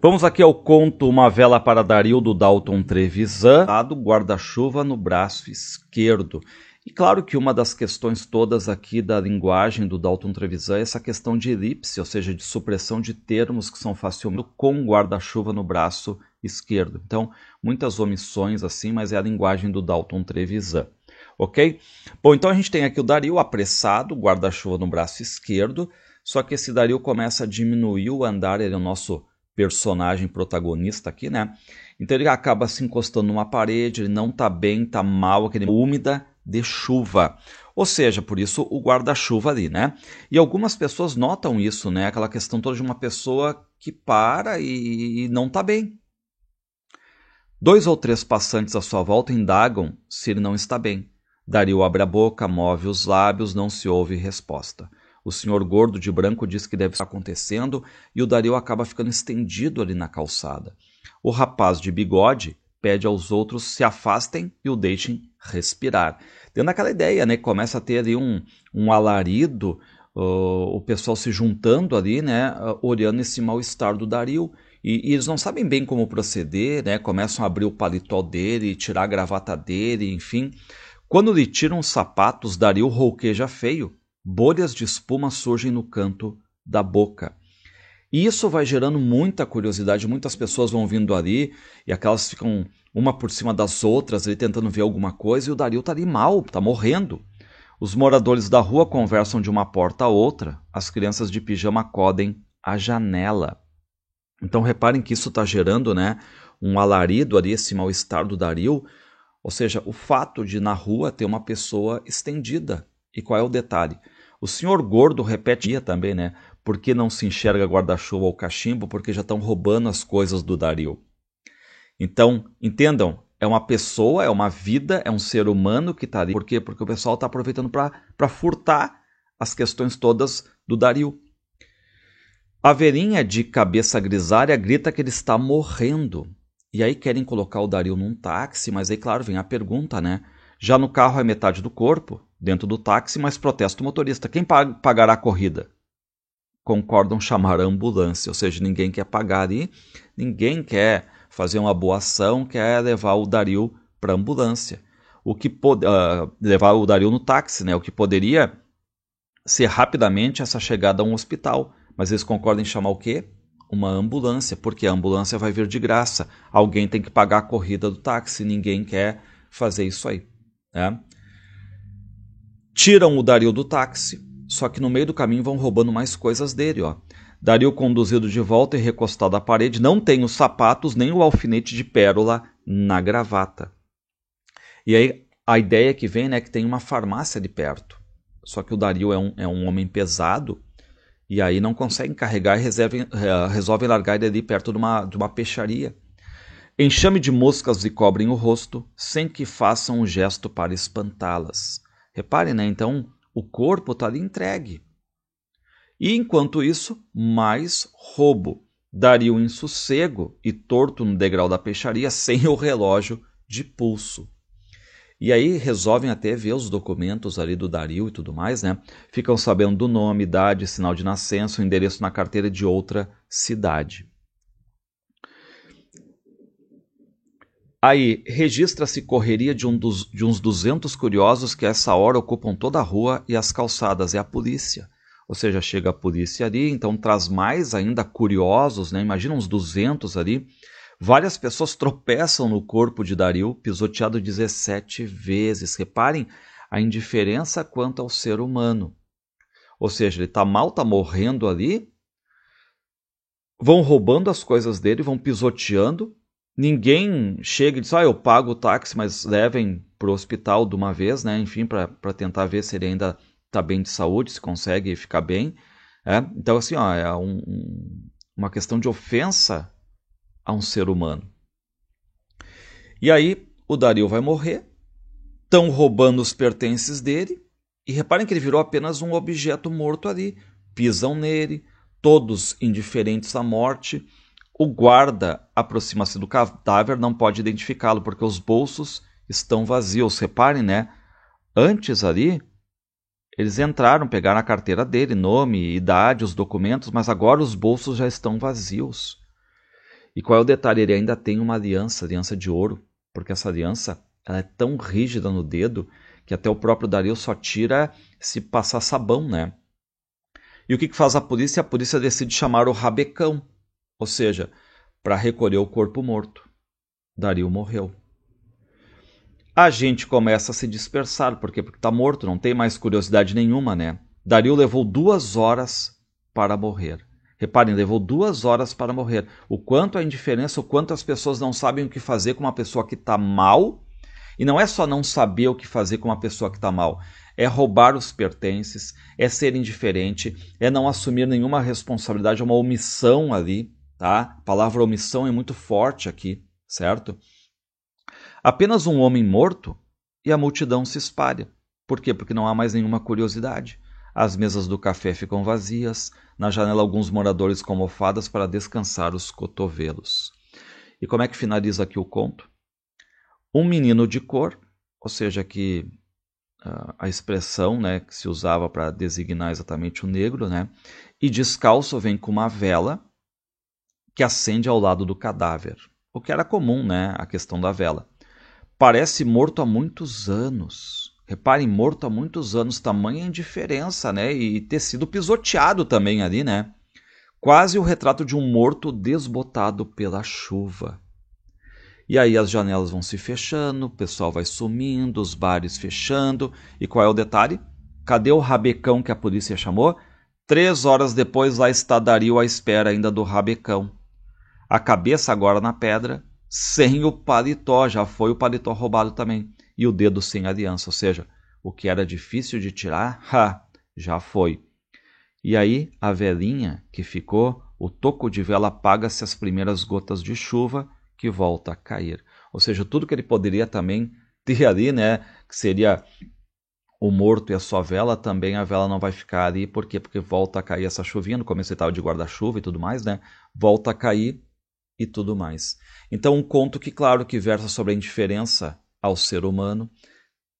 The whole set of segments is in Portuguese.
Vamos aqui ao conto Uma Vela para Dario, do Dalton Trevisan, guarda-chuva no braço esquerdo. E claro que uma das questões todas aqui da linguagem do Dalton Trevisan é essa questão de elipse, ou seja, de supressão de termos que são facilmente com guarda-chuva no braço esquerdo. Então, muitas omissões assim, mas é a linguagem do Dalton Trevisan. Ok? Bom, então a gente tem aqui o Dario apressado, guarda-chuva no braço esquerdo, só que esse Dario começa a diminuir o andar, ele é o nosso personagem protagonista aqui, né? Então ele acaba se encostando numa parede, ele não tá bem, tá mal, aquele úmida de chuva. Ou seja, por isso o guarda-chuva ali, né? E algumas pessoas notam isso, né? Aquela questão toda de uma pessoa que para e não tá bem. 2 ou 3 passantes à sua volta indagam se ele não está bem. Dario abre a boca, move os lábios, não se ouve resposta. O senhor gordo de branco diz que deve estar acontecendo e o Dario acaba ficando estendido ali na calçada. O rapaz de bigode pede aos outros se afastem e o deixem respirar. Tendo aquela ideia, né? Começa a ter ali um alarido, o pessoal se juntando ali, né? Olhando esse mal-estar do Dario. E eles não sabem bem como proceder, né? Começam a abrir o paletó dele, tirar a gravata dele, enfim. Quando lhe tiram os sapatos, Dario rouqueja feio. Bolhas de espuma surgem no canto da boca. E isso vai gerando muita curiosidade, muitas pessoas vão vindo ali e aquelas ficam uma por cima das outras, ali tentando ver alguma coisa, e o Dario está ali mal, está morrendo. Os moradores da rua conversam de uma porta a outra, as crianças de pijama acodem à janela. Então reparem que isso está gerando, né, um alarido ali, esse mal-estar do Dario, ou seja, o fato de na rua ter uma pessoa estendida. E qual é o detalhe? O senhor gordo repete também, né? Por que não se enxerga guarda-chuva ou cachimbo? Porque já estão roubando as coisas do Dario. Então, entendam, é uma pessoa, é uma vida, é um ser humano que está ali. Por quê? Porque o pessoal está aproveitando para furtar as questões todas do Dario. A velhinha de cabeça grisalha grita que ele está morrendo. E aí querem colocar o Dario num táxi, mas aí, claro, vem a pergunta, né? Já no carro é metade do corpo, dentro do táxi, mas protesta o motorista. Quem pagará a corrida? Concordam chamar a ambulância, ou seja, ninguém quer pagar ali, ninguém quer fazer uma boa ação, quer levar o Dario para a ambulância. Levar o Dario no táxi, né? O que poderia ser rapidamente essa chegada a um hospital. Mas eles concordam em chamar o quê? Uma ambulância, porque a ambulância vai vir de graça. Alguém tem que pagar a corrida do táxi, ninguém quer fazer isso aí. Né? Tiram o Dario do táxi, só que no meio do caminho vão roubando mais coisas dele. Ó. Dario conduzido de volta e recostado à parede, não tem os sapatos nem o alfinete de pérola na gravata. E aí a ideia que vem, né, é que tem uma farmácia ali perto. Só que o Dario é um homem pesado, e aí não conseguem carregar e resolvem largar ele ali perto de uma peixaria. Enxame de moscas lhe cobrem o rosto, sem que façam um gesto para espantá-las. Reparem, né? Então, o corpo está ali entregue. E, enquanto isso, mais roubo. Dario em sossego e torto no degrau da peixaria, sem o relógio de pulso. E aí resolvem até ver os documentos ali do Dario e tudo mais, né? Ficam sabendo do nome, idade, sinal de nascença, o endereço na carteira de outra cidade. Aí registra-se correria de uns 200 curiosos que a essa hora ocupam toda a rua e as calçadas. É a polícia. Ou seja, chega a polícia ali, então traz mais ainda curiosos, né? Imagina uns 200 ali. Várias pessoas tropeçam no corpo de Dario, pisoteado 17 vezes. Reparem a indiferença quanto ao ser humano. Ou seja, ele está mal, está morrendo ali. Vão roubando as coisas dele, vão pisoteando. Ninguém chega e diz, eu pago o táxi, mas levem para o hospital de uma vez, né? Enfim, para tentar ver se ele ainda está bem de saúde, se consegue ficar bem. Então, assim, é uma questão de ofensa a um ser humano. E aí o Dario vai morrer, estão roubando os pertences dele, e reparem que ele virou apenas um objeto morto ali. Pisam nele, todos indiferentes à morte. O guarda aproxima-se do cadáver, não pode identificá-lo, porque os bolsos estão vazios. Reparem, né? Antes ali, eles entraram, pegaram a carteira dele, nome, idade, os documentos, mas agora os bolsos já estão vazios. E qual é o detalhe? Ele ainda tem uma aliança de ouro, porque essa aliança ela é tão rígida no dedo que até o próprio Dario só tira se passar sabão, né? E o que faz a polícia? A polícia decide chamar o rabecão, ou seja, para recolher o corpo morto. Dario morreu. A gente começa a se dispersar, por quê? Porque está morto, não tem mais curiosidade nenhuma, né? Dario levou 2 horas para morrer. Reparem, levou 2 horas para morrer. O quanto a indiferença, o quanto as pessoas não sabem o que fazer com uma pessoa que está mal. E não é só não saber o que fazer com uma pessoa que está mal. É roubar os pertences, é ser indiferente, é não assumir nenhuma responsabilidade, é uma omissão ali, tá? A palavra omissão é muito forte aqui, certo? Apenas um homem morto e a multidão se espalha. Por quê? Porque não há mais nenhuma curiosidade. As mesas do café ficam vazias, na janela alguns moradores com almofadas para descansar os cotovelos. E como é que finaliza aqui o conto? Um menino de cor, ou seja, que a expressão, né, que se usava para designar exatamente o negro, né, e descalço vem com uma vela que acende ao lado do cadáver. O que era comum, né, a questão da vela. Parece morto há muitos anos. Reparem, morto há muitos anos, tamanha indiferença, né? E ter sido pisoteado também ali, né? Quase o retrato de um morto desbotado pela chuva. E aí as janelas vão se fechando, o pessoal vai sumindo, os bares fechando. E qual é o detalhe? Cadê o rabecão que a polícia chamou? 3 horas depois lá está Dario à espera ainda do rabecão. A cabeça agora na pedra, sem o paletó, já foi o paletó roubado também. E o dedo sem aliança, ou seja, o que era difícil de tirar, já foi. E aí a velinha que ficou, o toco de vela apaga-se as primeiras gotas de chuva que volta a cair. Ou seja, tudo que ele poderia também ter ali, né, que seria o morto e a sua vela, também a vela não vai ficar ali. Por quê? Porque volta a cair essa chuvinha, no começo ele estava de guarda-chuva e tudo mais, né? Volta a cair e tudo mais. Então, um conto que, claro, que versa sobre a indiferença ao ser humano.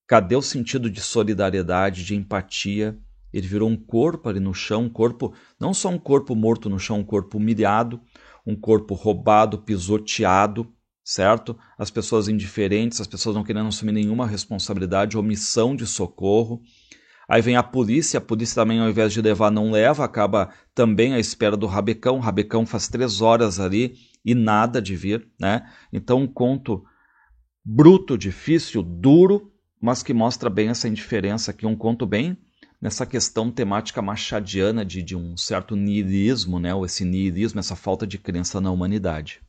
Cadê o sentido de solidariedade, de empatia? Ele virou um corpo ali no chão, um corpo, não só um corpo morto no chão, um corpo humilhado, um corpo roubado, pisoteado, certo? As pessoas indiferentes, as pessoas não querendo assumir nenhuma responsabilidade, omissão de socorro. Aí vem a polícia também, ao invés de levar, não leva, acaba também à espera do rabecão. O rabecão faz 3 horas ali e nada de vir, né? Então um conto bruto, difícil, duro, mas que mostra bem essa indiferença aqui, um conto bem nessa questão temática machadiana de um certo niilismo, né? Ou esse niilismo, essa falta de crença na humanidade.